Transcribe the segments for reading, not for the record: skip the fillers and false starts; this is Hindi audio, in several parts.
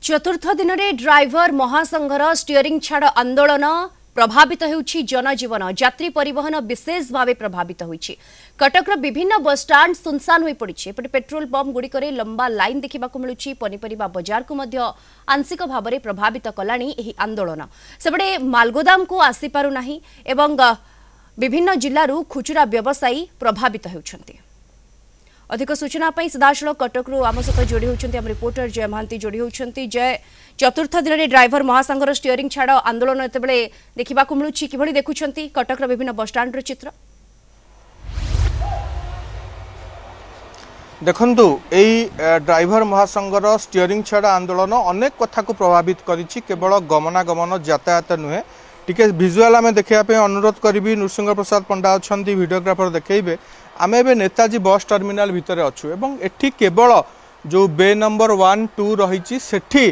चतुर्थ दिन में ड्राइवर महासंघर स्टीयरिंग छाड़ आंदोलन प्रभावित होउछि जनजीवन यात्री परिवहन विशेष भाव प्रभावित होइछि। कटकर विभिन्न बस स्टाण्ड सुनसान हो पड़ी। एपटे पेट्रोल पंप गुड़िक लंबा लाइन देखा मिलूँ। पनीपरिबा बाजार को मध्य आंशिक भाव में प्रभावित कलानी एही आंदोलन। सेपटे मालगोदाम को आसी पारु नाही एवं विभिन्न जिल्लारू खुचुरा व्यवसायी प्रभावित होउछन्ति। अधिक सूचना सीधासल कटक आम सहित जोड़ी होती रिपोर्टर जय महांती जोड़ी होती। जय, चतुर्थ दिन में ड्राइवर महासंघर स्टीयरिंग छाड़ आंदोलन एत देखा मिलूँ कि देखुं कटक विभिन्न बस स्टाण्ड चित्र। देखंतु एई ड्राइवर महासंघर स्टीयरिंग छाड़ आंदोलन अनेक कथा को प्रभावित करिछि। केवल गमनागमन यातायात नुहे। टिके विजुअल आम देखापी अनुरोध करी। नृसिंह प्रसाद पंडा अच्छा वीडियोग्राफर देखेबे। आम ए नेताजी बस टर्मिनाल भितर अच्छु एवं एठी केवल जो बे नंबर 1 2 रही सेठी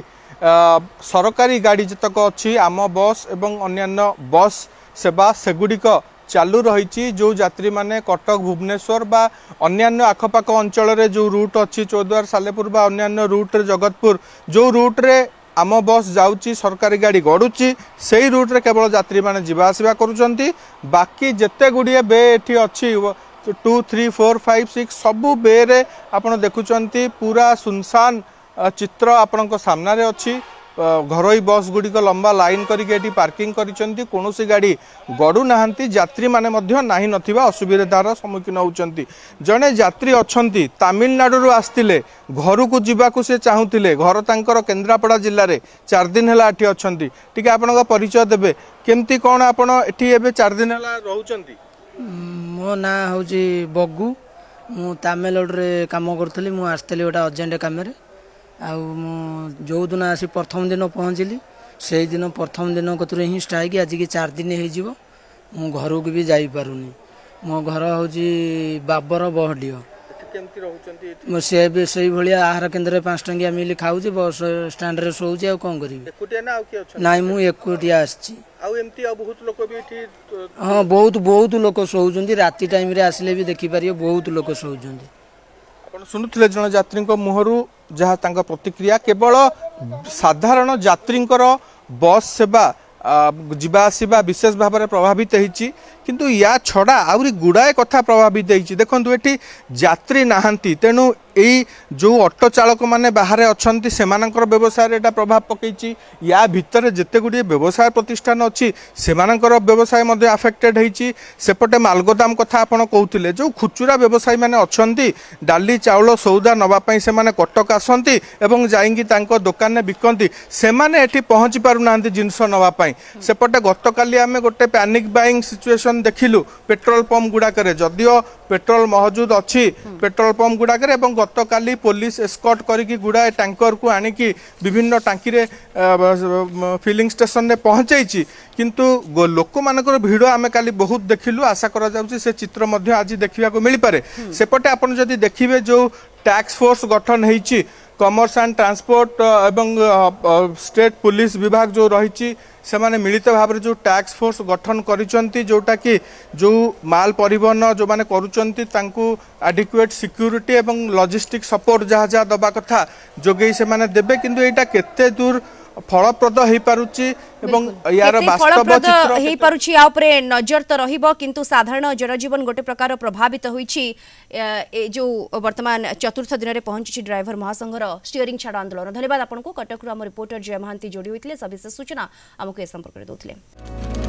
सरकारी गाड़ी जतक अच्छी आम बस एवं अन्यान्य बस सेवा सेगुड़िक चालू रही। जो यात्री माने कटक भुवनेश्वर बा अन्यान्य आखपाख अंचल जो रूट अच्छी चौद्वार सालेपुर बा अन्यान्य रूट रे जगतपुर जो रूट रे आम बस जाऊँगी सरकारी गाड़ी गड़ुची से ही रूट रे केवल यात्री माने जीवा आसिबा करूछंती। बाकी जेते गुड़िए बे एठी अच्छी 2 3 4 5 6 सबू बेरे आपण देखुचंती पूरा सुनसान चित्र आपण सामने अच्छी। घरोई बस गुड़िक लंबा लाइन करके पार्किंग करिसेंती। कोनोसी गाड़ी गड़ू नाहंती। यात्री माने मध्य नाही नथिबा असुविधार सम्मुखीन होउचंती। जने यात्री अछंती तमिलनाडु आस्तिले घर को जीवाकू से चाहूतिले। घर तांकर केन्द्रापड़ा जिल्ला रे 4 दिन हला एठी अछंती। टिके आपनका परिचय देबे केमती कोन आपण एठी एबे 4 दिन हला रहउचंती? मो ना हूँ बगु। मु तमिलनाडु रे काम करूली। मु आसली गोटे अर्जेंट कम जो दिन आसी प्रथम दिन पहुँचली से दिन प्रथम दिन कतुरे ही स्ट्राइक आज की 4 दिन हो घर को भी जापारूनी। मो घर हूँ बाबर बहडियो। से भाया आहार केन्द्र 5 टंकिया मिली खाऊँ बस स्टाण्ड रे शोचे आ कौन करी ना मुझे एकुटिया आसी। हाँ बहुत लोक शोचुंती। राति टाइम रे आसिले भी देखिपारे बहुत लोक शोचुंती। आपण सुनुथिले जन यात्री मुहरु जहाँ तांका प्रतिक्रिया केवल साधारण यात्री बस सेवा जीवा आसवा विशेष भाव में प्रभावित होती। किंतु या छड़ा आउरी गुड़ाए कथा प्रभावित होती। देखो ये यात्री नहांती तेणु यही जो ऑटो चालक माने बाहर अच्छा से व्यवसाय प्रभाव पकई। या भितर जिते गुड़िए व्यवसाय प्रतिष्ठान अच्छी से व्यवसाय आफेक्टेड होती। सेपटे मालगोदाम कथा आपड़ कहते जो खुचुरा व्यवसायी मैंने अच्छा डाली चाउल सौदा नापी से कटक आसती जाइंकी दुकान में बिकती से पहुँची पारना जिनस नापी। सेपटे गतकाली आम गोटे पैनिक बाइंग सिचुएशन देखिलु पेट्रोल पंप गुड़ाक जदियो पेट्रोल महजूद अच्छी पेट्रोल पंप गुड़ाक गतकाली पुलिस एस्कॉर्ट करके गुड़ाए टैंकर को आनिकी विभिन्न टांकी रे फिलिंग स्टेशन में पहुँचाई। किंतु लोक मानकर भिड़ आम काली बहुत देखिलु। आशा करा जाउछि से चित्र मध्य आज देखा मिल पारे। सेपटे आपन जदि देखिबे जो टैक्स फोर्स गठन होइछि कमर्स एंड ट्रांसपोर्ट एवं स्टेट पुलिस विभाग जो रही से माने मिलित भाव जो टैक्स फोर्स गठन करिसंती जोटा कि जो माल परिवहन जो माने करूचंती तांकू एडिक्वेट सिक्यूरिटी एवं लॉजिस्टिक सपोर्ट जहाँ जहाँ दबा कथा जोगई से माने देबे। किंतु एटा केते दूर फलप्रद हो पारुची एवं यार वास्तव चित्र हे पारुची आ ऊपर नजर तो रहिबो। किंतु साधारण जनजीवन गोटे प्रकार प्रभावित होईची। जो वर्तमान चतुर्थ दिन में पहुंची ड्राइवर महासंघर स्टीयरिंग छाड़ आंदोलन। धन्यवाद आपको। कटक आम रिपोर्टर जय महांती जोड़ी होते सविशेष सूचना आमको ए संपर्क में दौले।